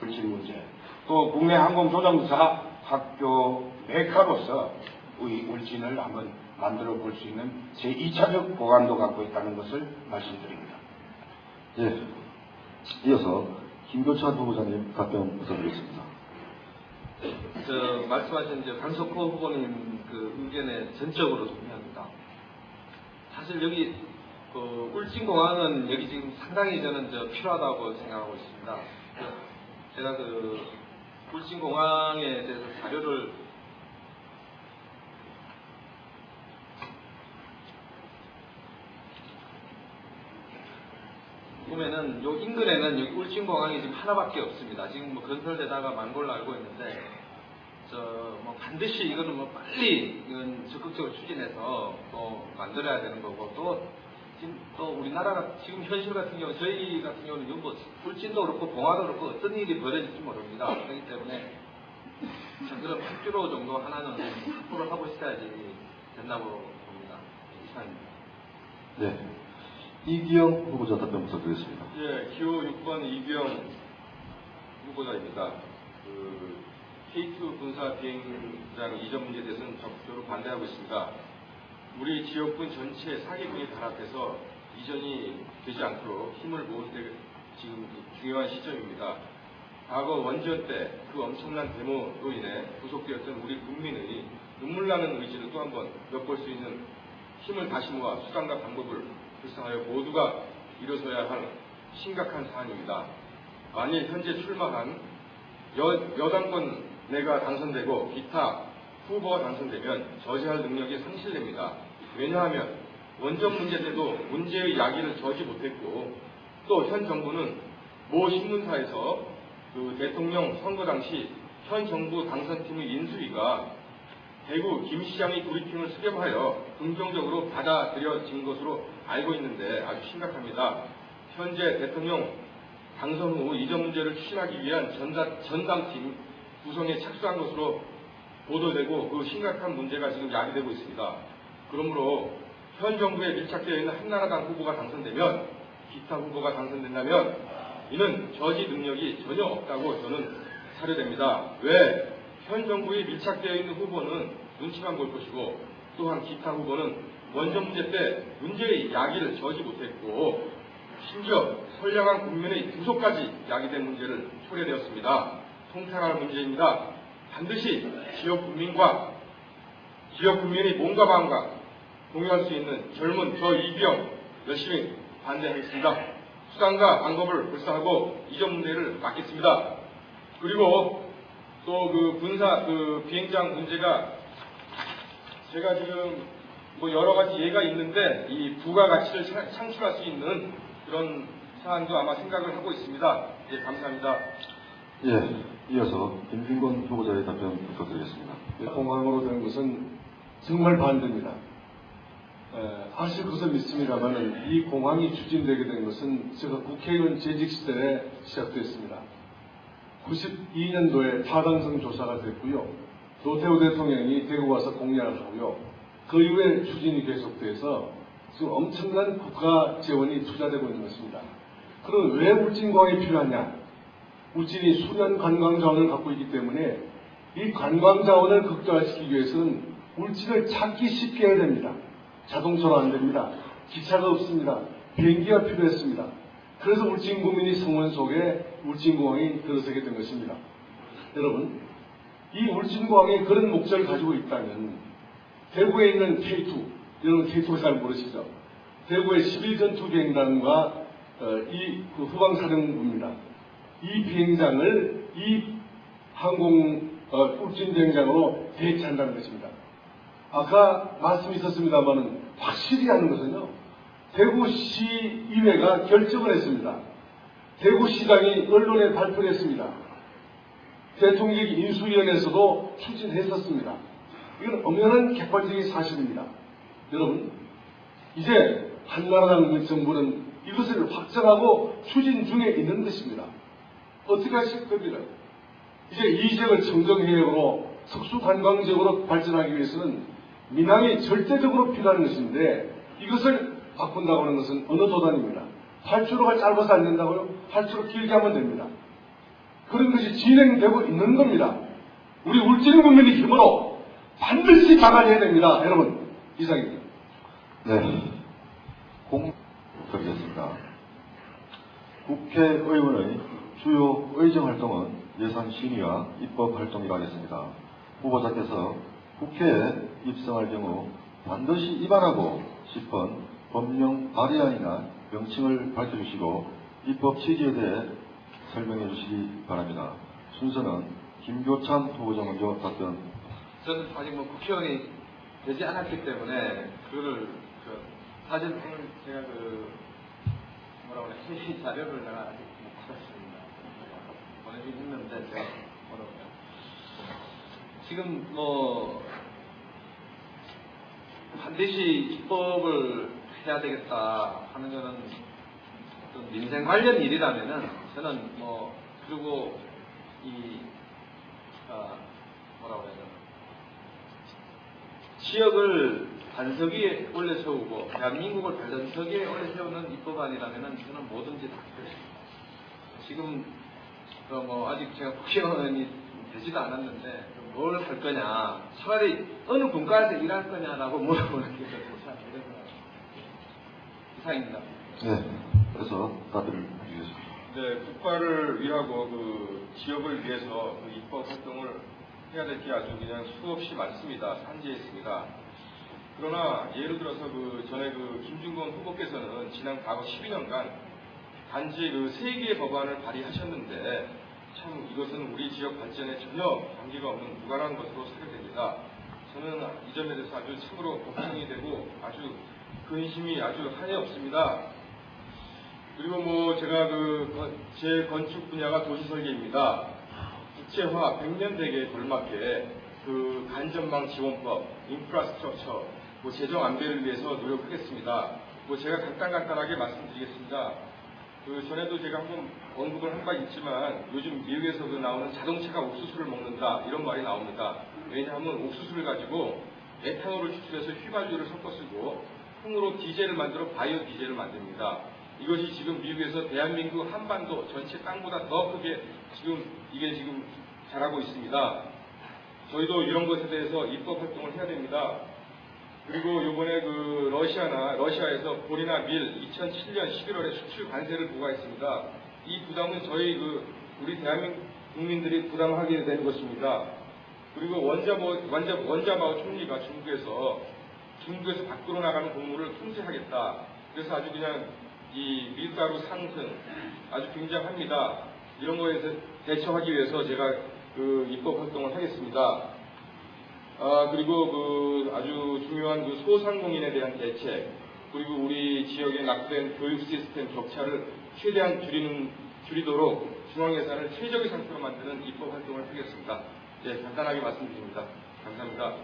울진 문제, 또 국내 항공조종사 학교 메카로서 울진을 한번 만들어 볼 수 있는 제2차적 보관도 갖고 있다는 것을 말씀드립니다. 예, 이어서 김교찬 후보자님 답변 부탁드리겠습니다. 말씀하신 강석호 후보님 그 의견에 전적으로 동의합니다. 사실 여기 울진공항은 여기 지금 상당히 저는 필요하다고 생각하고 있습니다. 제가 울진공항에 대해서 자료를 보면은 요 인근에는 여기 울진공항이 지금 하나밖에 없습니다. 지금 건설되다가 만 걸로 알고 있는데 반드시 이거는 빨리 이건 적극적으로 추진해서 또 만들어야 되는 거고, 또 우리나라가 지금 현실 같은 경우, 저희 같은 경우는 울진도 그렇고 봉화도 그렇고 어떤 일이 벌어질지 모릅니다. 그렇기 때문에 그런 8km 정도 하나는 확보를 하고 있어야지 된다고 봅니다. 이상입니다. 네, 이기영 후보자 답변 부탁드리겠습니다. 예, 기호 6번 이기영 후보자입니다. K2 군사 비행장 이전 문제에 대해서는 적극적으로 반대하고 있습니다. 우리 지역군 전체 사기군이 단합해서 이전이 되지 않도록 힘을 모으는 데 지금 중요한 시점입니다. 과거 원전 때 그 엄청난 데모로 인해 구속되었던 우리 국민의 눈물나는 의지를 또 한번 엿볼 수 있는 힘을 다시 모아 수단과 방법을 불사하여 모두가 일어서야 할 심각한 사안입니다. 만일 현재 출마한 여당권 내가 당선되고 기타 후보가 당선되면 저지할 능력이 상실됩니다. 왜냐하면 원전 문제 때도 문제의 야기를 저지 못했고, 또 현 정부는 모 신문사에서 대통령 선거 당시 현 정부 당선팀의 인수위가 대구 김 시장의 브리핑을 수렴하여 긍정적으로 받아들여진 것으로 알고 있는데 아주 심각합니다. 현재 대통령 당선 후 이전 문제를 추진하기 위한 전당팀 구성에 착수한 것으로 보도되고, 그 심각한 문제가 지금 야기되고 있습니다. 그러므로 현 정부에 밀착되어 있는 한나라당 후보가 당선되면, 기타 후보가 당선된다면 이는 저지 능력이 전혀 없다고 저는 사료됩니다. 왜? 현 정부에 밀착되어 있는 후보는 눈치만 볼 것이고, 또한 기타 후보는 원전 문제 때 문제의 야기를 저지 못했고, 심지어 선량한 국민의 구속까지 야기된 문제를 초래되었습니다. 통탄할 문제입니다. 반드시 지역 국민의 몸과 마음과 공유할 수 있는 젊은 이기영 열심히 반대하겠습니다. 수단과 방법을 불사하고 이전 문제를 막겠습니다. 그리고 또 군사 비행장 문제가 제가 지금 여러 가지 예가 있는데 이 부가가치를 창출할 수 있는 그런 사안도 아마 생각을 하고 있습니다. 예, 감사합니다. 예, 이어서 김진권 후보자의 답변 부탁드리겠습니다. 공항으로 되는 것은 정말 반대입니다. 사실 그것은 믿습니다만 이 공항이 추진되게 된 것은 제가 국회의원 재직 시절에 시작됐습니다. 92년도에 타당성 조사가 됐고요. 노태우 대통령이 대구 와서 공약을 하고요. 그 이후에 추진이 계속돼서 지금 엄청난 국가 재원이 투자되고 있는 것입니다. 그럼 왜 울진공항이 필요하냐? 울진이 수년 관광 자원을 갖고 있기 때문에 이 관광 자원을 극대화시키기 위해서는 울진을 찾기 쉽게 해야 됩니다. 자동차로 안 됩니다. 기차가 없습니다. 비행기가 필요했습니다. 그래서 울진 국민이 성원 속에 울진공항이 들어서게 된 것입니다. 여러분, 이 울진공항이 그런 목적을 가지고 있다면 대구에 있는 K2, 여러분 K2를 잘 모르시죠? 대구의 11전투 비행단과 이 후방사령부입니다. 이 비행장을 이 울진 비행장으로 대체한다는 것입니다. 아까 말씀이 있었습니다만은 확실히 하는 것은요, 대구시의회가 결정을 했습니다. 대구시장이 언론에 발표를 했습니다. 대통령이 인수위원회에서도 추진했었습니다. 이건 엄연한 객관적인 사실입니다. 여러분, 이제 한나라당 정부는 이것을 확정하고 추진 중에 있는 것입니다. 어떻게 하실 겁니까? 이제 이 지역을 청정해역으로 특수관광지역으로 발전하기 위해서는 민항이 절대적으로 필요한 것인데 이것을 바꾼다고 하는 것은 어느 도단입니다. 8km가 짧아서 안 된다고요? 8km 길게 하면 됩니다. 그런 것이 진행되고 있는 겁니다. 우리 울진 국민의 힘으로 반드시 막아내야 됩니다. 여러분, 이상입니다. 네. 드리겠습니다. 국회의원의 주요 의정 활동은 예산 심의와 입법 활동이라겠습니다. 후보자께서 국회에 입성할 경우 반드시 위반하고 싶은 법령 발의안이나 명칭을 밝혀주시고 입법 취지에 대해 설명해 주시기 바랍니다. 순서는 김교찬 후보자 먼저 답변. 저는 아직 뭐 국회의원이 되지 않았기 때문에 그거를 사실 제가 뭐라고 그래 회의 자료를 내가 아직 못 받았습니다. 보내긴 했는데 제가 뭐라고 그래 지금 뭐 반드시 입법을 해야 되겠다 하는 거는 어떤 민생 관련 일이라면은 저는 뭐 그리고 뭐라고 해야 되나 지역을 반석위에 올려 세우고 대한민국을 반석위에 올려 세우는 입법안이라면은 저는 뭐든지 다 그래요. 지금 뭐 아직 제가 국회의원이 되지도 않았는데 뭘 할 거냐 차라리 어느 분과에서 일할 거냐라고 물어보는 게 더 좋지 않나 이상입니다. 네. 그래서 답변을 해주겠습니다. 네, 국가를 위하고 그 지역을 위해서 그 입법 활동을 해야 될 게 아주 그냥 수없이 많습니다. 산지에 있습니다. 그러나 예를 들어서 그 전에 그 김준건 후보께서는 지난 과거 12년간 단지 그 3개의 법안을 발의하셨는데 참 이것은 우리 지역 발전에 전혀 관계가 없는 무관한 것으로 사료됩니다. 저는 이 점에 대해서 아주 참으로 걱정이 되고 아주 근심이 아주 한이 없습니다. 그리고 뭐 제가 제 건축 분야가 도시설계입니다. 국제화 100년 대계에 걸맞게 그 간접망 지원법, 인프라스트럭처, 뭐 재정 안배를 위해서 노력하겠습니다. 뭐 제가 간단하게 말씀드리겠습니다. 그 전에도 제가 한번 언급을 한 바 있지만 요즘 미국에서 나오는 자동차가 옥수수를 먹는다 이런 말이 나옵니다. 왜냐하면 옥수수를 가지고 에탄올을 추출해서 휘발유를 섞어 쓰고 콩으로 디젤을 만들어 바이오 디젤을 만듭니다. 이것이 지금 미국에서 대한민국 한반도 전체 땅보다 더 크게 이게 지금 자라고 있습니다. 저희도 이런 것에 대해서 입법 활동을 해야 됩니다. 그리고 요번에 러시아에서 볼이나 밀 2007년 11월에 수출 관세를 부과했습니다. 이 부담은 우리 대한민국 국민들이 부담하게 되는 것입니다. 그리고 원자바오 총리가 중국에서 밖으로 나가는 곡물을 통제하겠다. 그래서 아주 그냥 이 밀가루 상승 아주 굉장합니다. 이런 거에 대처하기 위해서 제가 입법 활동을 하겠습니다. 그리고 아주 중요한 소상공인에 대한 대책, 그리고 우리 지역에 낙후된 교육 시스템 격차를 최대한 줄이도록 중앙예산을 최적의 상태로 만드는 입법 활동을 하겠습니다. 네, 간단하게 말씀드립니다. 감사합니다.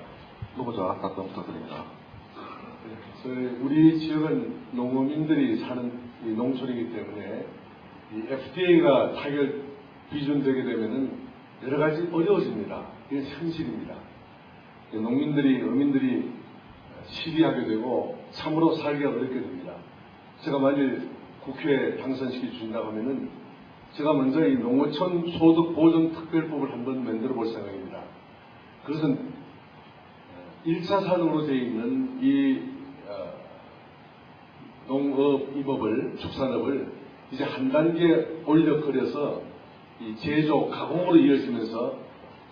후보자 답변 부탁드립니다. 우리 지역은 농어민들이 사는 농촌이기 때문에 이 FTA가 타결 비준되게 되면은 여러 가지 어려워집니다. 이게 현실입니다. 어민들이 시비하게 되고 참으로 살기가 어렵게 됩니다. 제가 만일 국회에 당선시켜 주신다고 하면은 제가 먼저 이 농어촌 소득 보전 특별법을 한번 만들어 볼 생각입니다. 그것은 1차 산업으로 되어 있는 이 농업 임업을, 축산업을 이제 한 단계 올려거려서 이 제조, 가공으로 이어지면서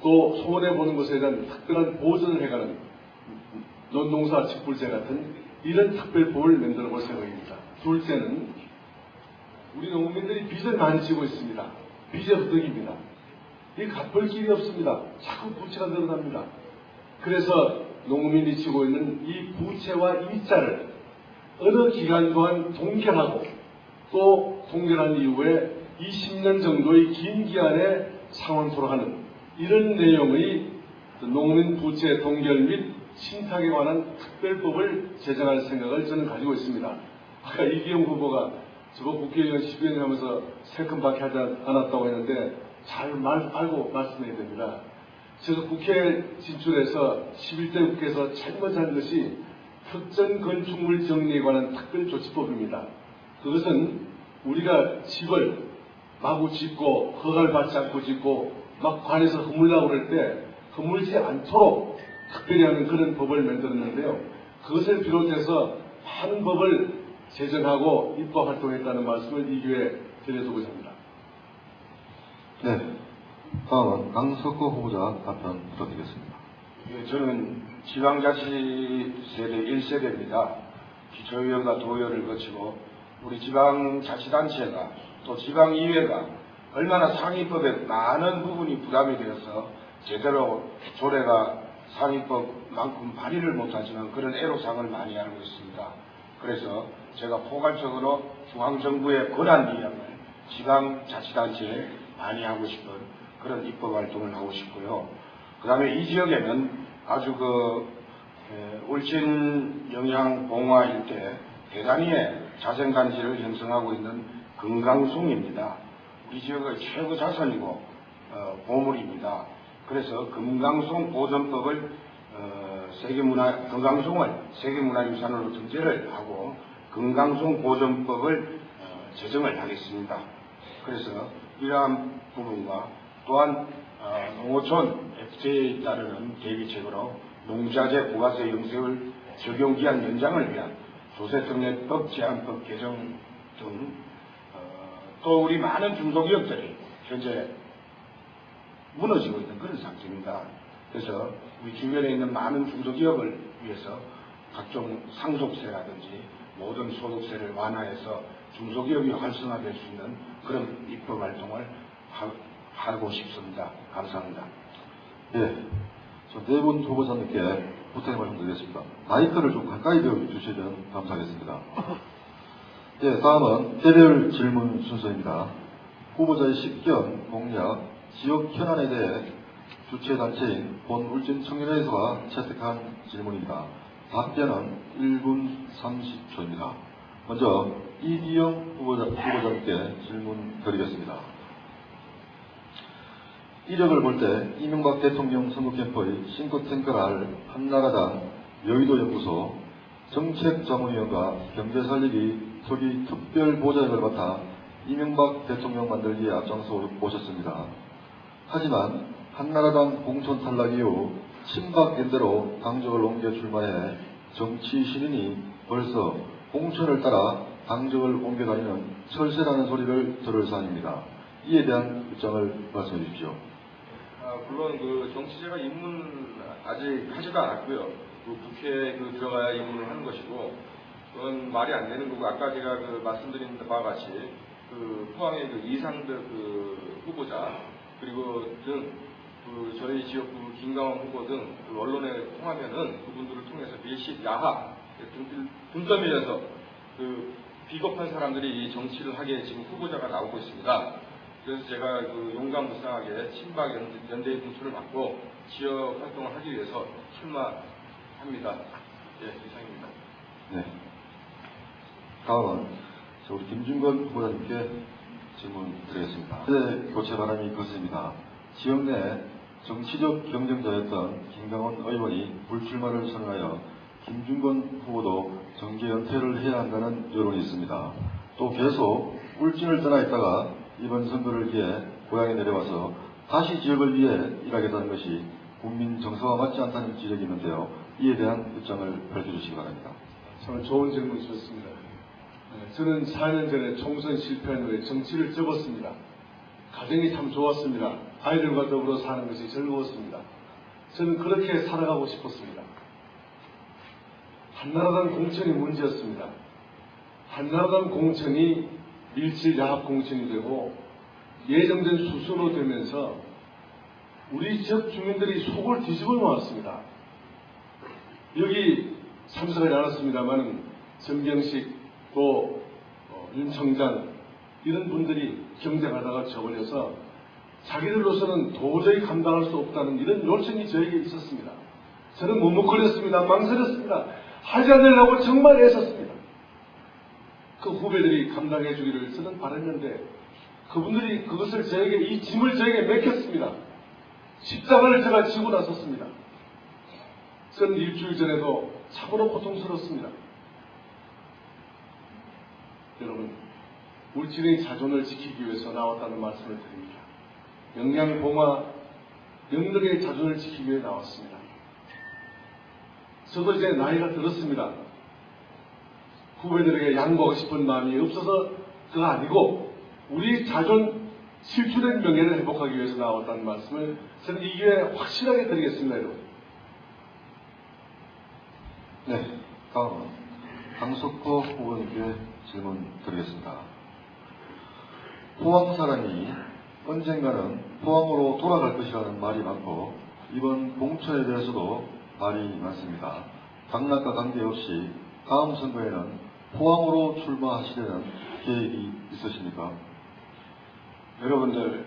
또 손해보는 것에 대한 특별한 보전을 해가는 논농사 직불제 같은 이런 특별법을 만들어 볼 생각입니다. 둘째는 우리 농민들이 빚을 많이 지고 있습니다. 빚의 흑덕입니다. 이 갚을 길이 없습니다. 자꾸 부채가 늘어납니다. 그래서 농민이 지고 있는 이 부채와 이자를 어느 기간 동안 동결하고 또 동결한 이후에 20년 정도의 긴 기간에 상환토록 하는 이런 내용의 농민 부채 동결 및 신탁에 관한 특별법을 제정할 생각을 저는 가지고 있습니다. 아까 이기영 후보가 저거 국회의원 12년 하면서 세금밖에 하지 않았다고 했는데 잘 알고 말씀해야 됩니다. 제가 국회에 진출해서 11대 국회에서 제일 먼저 한 것이 특정 건축물 정리에 관한 특별조치법입니다. 그것은 우리가 집을 마구 짓고 허가를 받지 않고 짓고 막 관에서 허물라고 그럴 때 허물지 않도록 특별히 하는 그런 법을 만들었는데요. 그것을 비롯해서 많은 법을 제정하고 입법 활동했다는 말씀을 이 기회에 드려보고자 합니다. 네. 다음은 강석호 후보자 답변 부탁드리겠습니다. 예, 저는 지방자치세대 1세대입니다. 기초의회와 도의회를 거치고 우리 지방자치단체가 또 지방의회가 얼마나 상위법에 많은 부분이 부담이 되어서 제대로 조례가 상위법만큼 발의를 못하지만 그런 애로사항을 많이 알고 있습니다. 그래서 제가 포괄적으로 중앙정부의 권한 이양을 지방자치단체에 많이 하고 싶은 그런 입법활동을 하고 싶고요. 그 다음에 이 지역에는 아주 울진 영양 봉화 일대 대단위의 자생단지를 형성하고 있는 금강송입니다. 우리 지역의 최고 자산이고 보물입니다. 그래서 금강송 보존법을 금강송을 세계문화유산으로 등재를 하고 금강송 보존법을 제정을 하겠습니다. 그래서 이러한 부분과 또한 농어촌 FTA에 따르는 대비책으로 농자재 부가세 영세율 적용기한 연장을 위한 조세특례법 제한법 개정 등 또 우리 많은 중소기업들이 현재 무너지고 있는 그런 상태입니다. 그래서 우리 주변에 있는 많은 중소기업을 위해서 각종 상속세라든지 모든 소득세를 완화해서 중소기업이 활성화될 수 있는 그런 입법활동을 하고 싶습니다. 감사합니다. 예. 저 네 분 후보자님께 부탁의 말씀드리겠습니다. 마이크를 좀 가까이 대어주시면 감사하겠습니다. 예, 다음은 개별 질문 순서입니다. 후보자의 식견, 공약, 지역 현안에 대해 주최단체인 본울진청년회에서가 채택한 질문입니다. 답변은 1분 30초입니다. 먼저 이기영 후보자님께 질문 드리겠습니다. 이력을 볼 때 이명박 대통령 선거 캠프의 싱크탱크를 한나라당 여의도연구소 정책자문위원과 경제살리기 초기 특별보좌역을 맡아 이명박 대통령 만들기에 앞장서 오셨습니다. 하지만 한나라당 공천 탈락 이후 친박연대로 당적을 옮겨 출마해 정치 신인이 벌써 공천을 따라 당적을 옮겨 다니는 철새라는 소리를 들을 사안입니다. 이에 대한 입장을 말씀해 주십시오. 물론 정치제가 입문 아직 하지도 않았고요. 국회에 들어가야 입문을 하는 것이고, 그건 말이 안 되는 거고, 아까 제가 말씀드린 바와 같이 포항의 이상득 후보자 그리고 등 저희 지역구 김강원 후보 등 언론에 통하면은 그분들을 통해서 밀실 야하 등 떠밀려서 비겁한 사람들이 이 정치를 하게 지금 후보자가 나오고 있습니다. 그래서 제가 용감무쌍하게 친박 연대의 공천을 받고 지역 활동을 하기 위해서 출마합니다. 예, 이상입니다. 네. 다음은 우리 김준건 후보자님께 질문 드리겠습니다. 세대 교체 바람이 거셉니다. 지역 내 정치적 경쟁자였던 김강원 의원이 불출마를 선언하여 김준건 후보도 정계 연퇴를 해야 한다는 여론이 있습니다. 또 계속 울진을 떠나 있다가 이번 선거를 위해 고향에 내려와서 다시 지역을 위해 일하겠다는 것이 국민 정서와 맞지 않다는 지적이 있는데요. 이에 대한 입장을 밝혀주시기 바랍니다. 참 좋은 질문 주셨습니다. 저는 4년 전에 총선 실패한 후에 정치를 접었습니다. 가정이 참 좋았습니다. 아이들과 더불어 사는 것이 즐거웠습니다. 저는 그렇게 살아가고 싶었습니다. 한나라당 공천이 문제였습니다. 한나라당 공천이 밀실 야합 공천이 되고 예정된 수순으로 되면서 우리 지역 주민들이 속을 뒤집어 놓았습니다. 여기 참석하지 않았습니다만 전경식 또 윤 청장 이런 분들이 경쟁하다가 져버려서 자기들로서는 도저히 감당할 수 없다는 이런 요청이 저에게 있었습니다. 저는 머뭇거렸습니다. 망설였습니다. 하지 않으려고 정말 애썼습니다. 그 후배들이 감당해 주기를 저는 바랐는데 그분들이 그것을 저에게 이 짐을 저에게 맡겼습니다. 십자가를 제가 지고 나섰습니다. 저는 일주일 전에도 참으로 고통스럽습니다. 여러분, 울진의 자존을 지키기 위해서 나왔다는 말씀을 드립니다. 영양 봉화 영덕의 자존을 지키기 위해 나왔습니다. 저도 이제 나이가 들었습니다. 후배들에게 양보하고 싶은 마음이 없어서 그거 아니고 우리 자존 실추된 명예를 회복하기 위해서 나왔다는 말씀을 저는 이 기회에 확실하게 드리겠습니다, 여러분. 네, 다음은 강석호 후보님께 질문 드리겠습니다. 포항 사람이 언젠가는 포항으로 돌아갈 것이라는 말이 많고 이번 공천에 대해서도 말이 많습니다. 당락과 관계없이 다음 선거에는 포항으로 출마하시려는 계획이 있으십니까? 여러분들,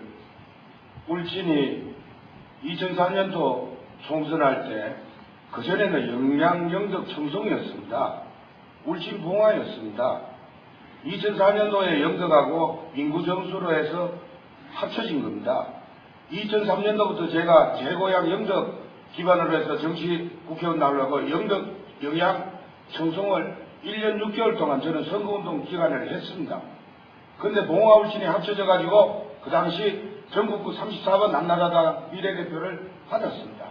울진이 2004년도 총선할 때 그전에는 영양 영덕 청송이었습니다. 울진 봉화였습니다. 2004년도에 영덕하고 인구 정수로 해서 합쳐진 겁니다. 2003년도부터 제가 제 고향 영덕 기반으로 해서 정치 국회의원 나오려고 영덕 영양 청송을 1년 6개월 동안 저는 선거운동 기간을 했습니다. 근데 봉화 울진이 합쳐져 가지고 그 당시 전국구 34번 남나라당 비례대표를 받았습니다.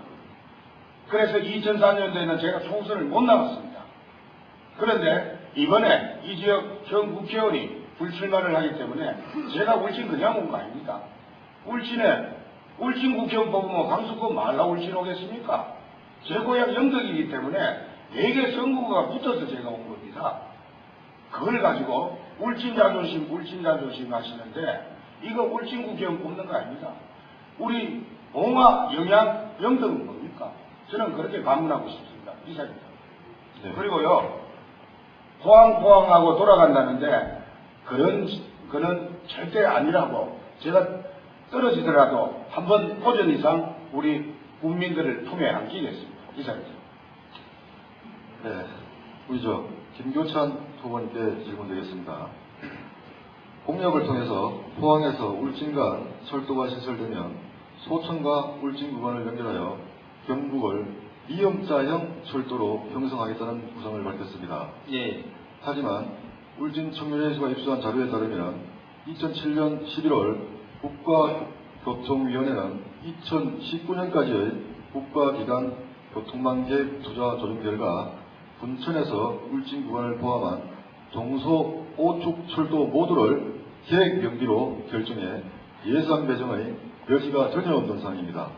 그래서 2004년도에는 제가 총선을 못 나갔습니다. 그런데 이번에 이 지역 현 국회의원이 불출마를 하기 때문에 제가 울진 그냥 온 거 아닙니다. 울진에 울진 국회의원 뽑으면 강석호 말라 울진 오겠습니까? 제 고향 영덕이기 때문에 4개 선거구가 붙어서 제가 온 겁니다. 그걸 가지고 울진 자존심 하시는데 이거 울진 국회의원 뽑는 거 아닙니다. 우리 봉화, 영양, 영덕은 뭡니까? 저는 그렇게 반문하고 싶습니다. 이상입니다. 네. 그리고요, 포항하고 돌아간다는데 그는 절대 아니라고 제가 떨어지더라도 한 번 오전 이상 우리 국민들을 품에 안기겠습니다. 이상입니다. 네, 우리 김교찬 후보님께 질문드리겠습니다. 공약을 통해서 포항에서 울진 간 철도가 신설되면 소천과 울진 구간을 연결하여 경북을 이영자형 철도로 형성하겠다는 구상을 밝혔습니다. 예. 하지만 울진 청년회수가 입수한 자료에 따르면 2007년 11월 국가교통위원회는 2019년까지의 국가기관 교통망 계획 투자 조정 결과 분천에서 울진 구간을 포함한 동서 5축 철도 모두를 계획 명비로 결정해 예산 배정의 여지가 전혀 없는 상황입니다.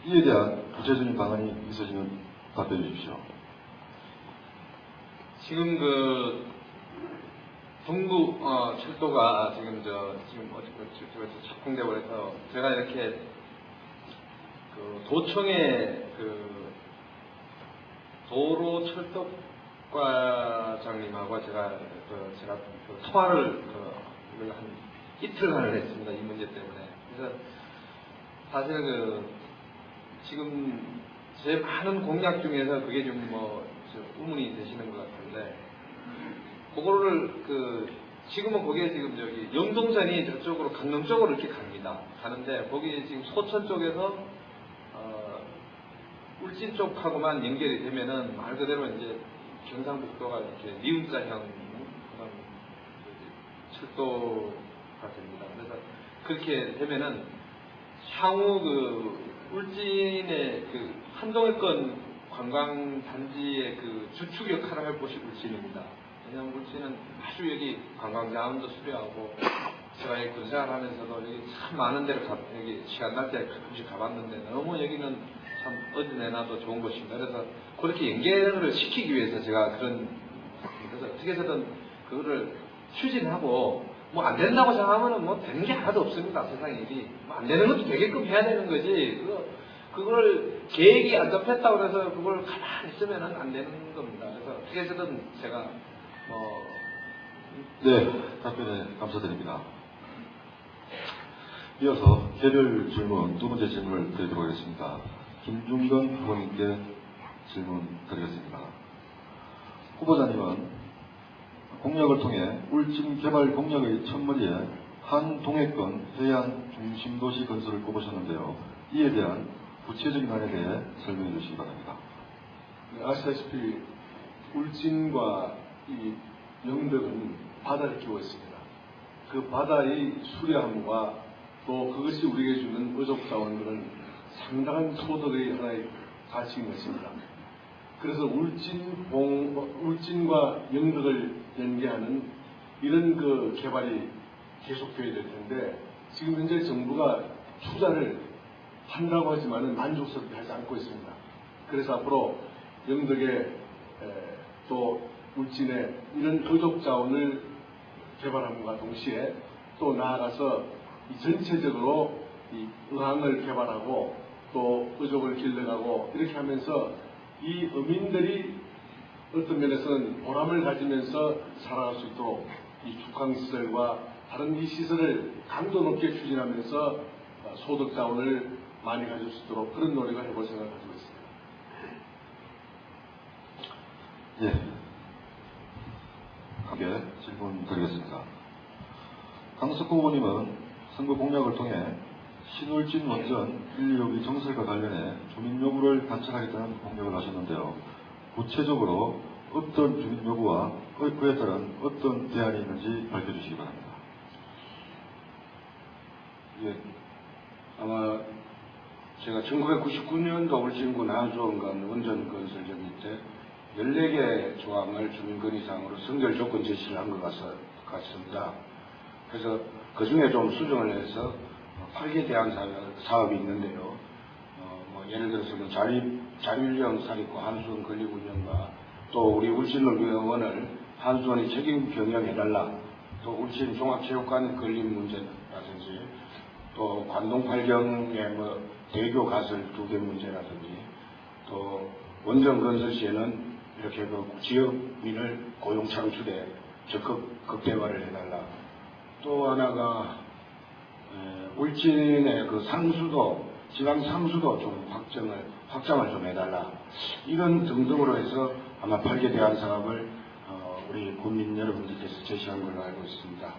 이에 대한 구체적인 방안이 있으시면 답변해 주십시오. 지금 동부 철도가 지금 착공되고 해서 제가 이렇게 도청의 도로철도과장님하고 제가 통화를 한 이틀간을 했습니다. 이 문제 때문에. 그래서 사실 지금 제 많은 공약 중에서 그게 좀 의문이 되시는 것 같은데, 그거를 지금은 거기에 지금 영동선이 저쪽으로 강릉 쪽으로 이렇게 갑니다. 가는데 거기 지금 소천 쪽에서 울진 쪽하고만 연결이 되면은 말 그대로 이제 경상북도가 이렇게 니은자형 그런 철도가 됩니다. 그래서 그렇게 되면은 향후 울진의 한동해권 관광단지의 주축 역할을 할 곳이 울진입니다. 왜냐하면 울진은 아주 여기 관광자원도 수려하고 제가 여기 군생활 하면서도 여기 참 많은 데를 여기 시간 날 때 가끔씩 가봤는데 너무 여기는 참 어디 내놔도 좋은 곳입니다. 그래서 그렇게 연결을 시키기 위해서 제가 그래서 어떻게 해서든 그거를 추진하고 안 된다고 생각하면 되는 게 하나도 없습니다. 세상 일이. 안 되는 것도 되게끔 해야 되는 거지. 그걸 계획이 안 잡혔다고 해서 그걸 가만히 있으면 안 되는 겁니다. 그래서 어떻게 해서든 제가 네, 답변에 감사드립니다. 이어서 개별 질문, 두 번째 질문을 드리도록 하겠습니다. 김중건 후보님께 질문 드리겠습니다. 후보자님은 공약을 통해 울진 개발 공약의 첫머리에 한동해권 해안 중심도시 건설을 꼽으셨는데요. 이에 대한 구체적인 안에 대해 설명해 주시기 바랍니다. 아시다시피 울진과 이 영덕은 바다를 끼고 있습니다. 그 바다의 수려함과 또 그것이 우리에게 주는 의족 자원들은 상당한 소득의 하나의 가치인 것입니다. 그래서 울진과 영덕을 연계하는 이런 그 개발이 계속되어야 될 텐데 지금 현재 정부가 투자를 한다고 하지만은 만족스럽게 하지 않고 있습니다. 그래서 앞으로 영덕에 또 울진에 이런 의족 자원을 개발함과 동시에 또 나아가서 이 전체적으로 이 의항을 개발하고 또 의족을 길러가고 이렇게 하면서 이 어민들이 어떤 면에서는 보람을 가지면서 살아갈 수 있도록 이 죽항시설과 다른 이 시설을 강도 높게 추진하면서 소득 자원을 많이 가질 수 있도록 그런 노력을 해볼 생각을 가지고 있습니다. 예. 크게 질문 드리겠습니다. 강석호 의원님은 선거 공약을 통해 신울진 원전 1, 2호기 정설과 관련해 주민 요구를 관찰하겠다는 공약을 하셨는데요. 구체적으로 어떤 주민 요구와 그에 따른 어떤 대안이 있는지 밝혀주시기 바랍니다. 예, 아마 제가 1999년도 울진군 한수원간 원전 건설정리 때 14개 조항을 주민건의사항으로 선결 조건 제시를 한 것 같습니다. 그래서 그 중에 좀 수정을 해서 8개 대안 사업이 있는데요. 예를 들어서 자율형 사립고 한수원 건립운영과 또 우리 울진노교원을 한수원이 책임 경영해달라. 또 울진 종합체육관 건립 문제라든지 또 관동 8경의 대교 가설 2개 문제라든지 또 원전 건설 시에는 이렇게 그 지역민을 고용 창출에 적극 극대화를 해달라. 또 하나가 울진의 그 상수도 지방 상수도 좀 확장을 좀 해달라. 이런 등등으로 해서 아마 8개 대안 사업을 우리 국민 여러분들께서 제시한 걸로 알고 있습니다.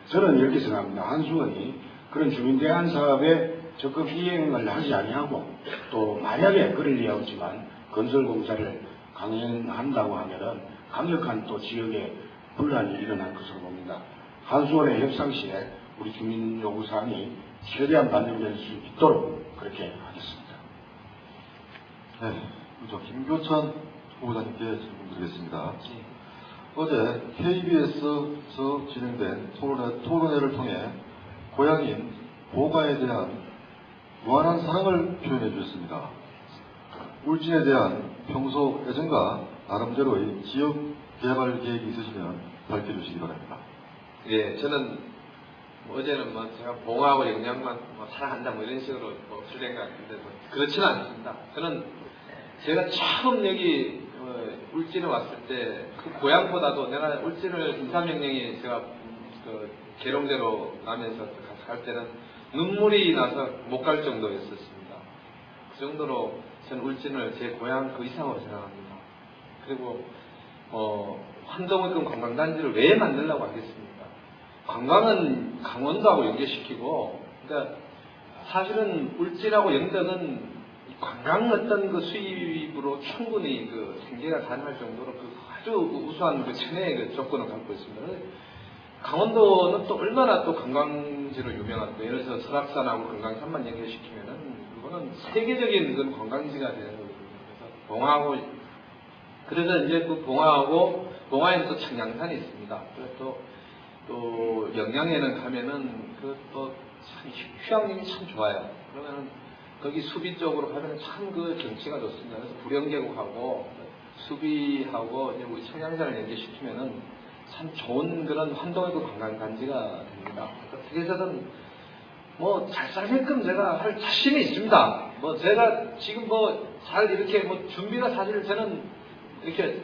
저는 이렇게 생각합니다. 한수원이 그런 주민 대안 사업에 적극 이행을 하지 아니하고 또 만약에 그럴 리가 없지만 건설 공사를 강행한다고 하면은 강력한 또 지역에 분란이 일어날 것으로 봅니다. 한수원의 협상 시에 우리 주민 요구 사항이 최대한 반영될 수 있도록 그렇게 하겠습니다. 네, 먼저 김교찬 후보자님께 질문 드리겠습니다. 어제 KBS에서 진행된 토론회를 통해 고향인 보가에 대한 무한한 사랑을 표현해 주셨습니다. 울진에 대한 평소 애정과 나름대로의 지역 개발 계획이 있으시면 밝혀주시기 바랍니다. 예, 저는 어제는 제가 봉하고 영양만 사랑한다 이런 식으로 풀된 것 같은데 그렇지는 않습니다. 저는 제가 처음 여기 울진에 왔을 때 그 고향보다도 내가 울진을 인사명령이 제가 그 계룡대로 가면서 갈 때는 눈물이 나서 못 갈 정도였었습니다. 그 정도로 저는 울진을 제 고향 그 이상으로 생각합니다. 그리고 환동의금 관광단지를 왜 만들려고 하겠습니까? 관광은 강원도하고 연계시키고, 그러니까 사실은 울진하고 영덕은 관광 어떤 그 수입으로 충분히 그 생계가 가능할 정도로 그 아주 우수한 그 천혜의 그 조건을 갖고 있습니다. 강원도는 또 얼마나 또 관광지로 유명한데, 예를 들어서 설악산하고 금강산만 연계시키면은 그거는 세계적인 그런 관광지가 되는 거거든요. 그래서 봉화하고, 그래서 이제 그 봉화에는 또 청량산이 있습니다. 그래서 또 영양에는 가면은 그 또 참 휴양림이 참 좋아요. 그러면은 거기 수비 쪽으로 가면 참 그 경치가 좋습니다. 그래서 구령계곡하고 수비하고 이제 우리 청량산을 연계시키면은 참 좋은 그런 환동의 관광단지가 됩니다. 어떻게 해서든 잘 살게끔 제가 할 자신이 있습니다. 제가 지금 잘 이렇게 준비가 사실 저는 이렇게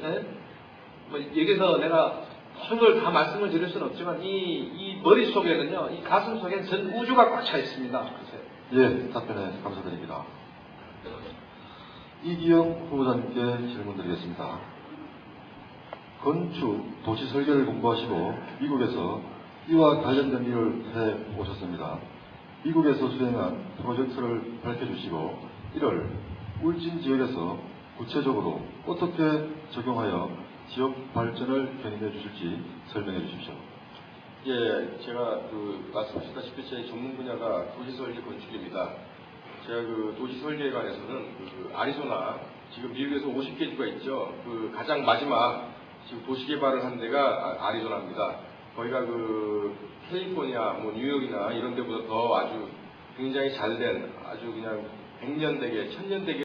여기서 내가 모든 걸 다 말씀을 드릴 수는 없지만 이 머릿속에는요, 이 가슴 속에는 전 우주가 꽉 차 있습니다. 예, 답변에 감사드립니다. 이기영 후보자님께 질문 드리겠습니다. 건축, 도시 설계를 공부하시고 미국에서 이와 관련된 일을 해 오셨습니다. 미국에서 수행한 프로젝트를 밝혀주시고 이를 울진 지역에서 구체적으로 어떻게 적용하여 지역 발전을 견인해 주실지 설명해 주십시오. 예, 제가 말씀하셨다시피 제 전문 분야가 도시설계 건축입니다. 제가 도시설계에 관해서는 아리조나, 지금 미국에서 50개 주가 있죠. 가장 마지막 지금 도시 개발을 한 데가 아리조나입니다. 거기가 캘리포니아, 뉴욕이나 이런 데보다 더 아주 굉장히 잘된 아주 그냥 100년 대계, 1000년 대계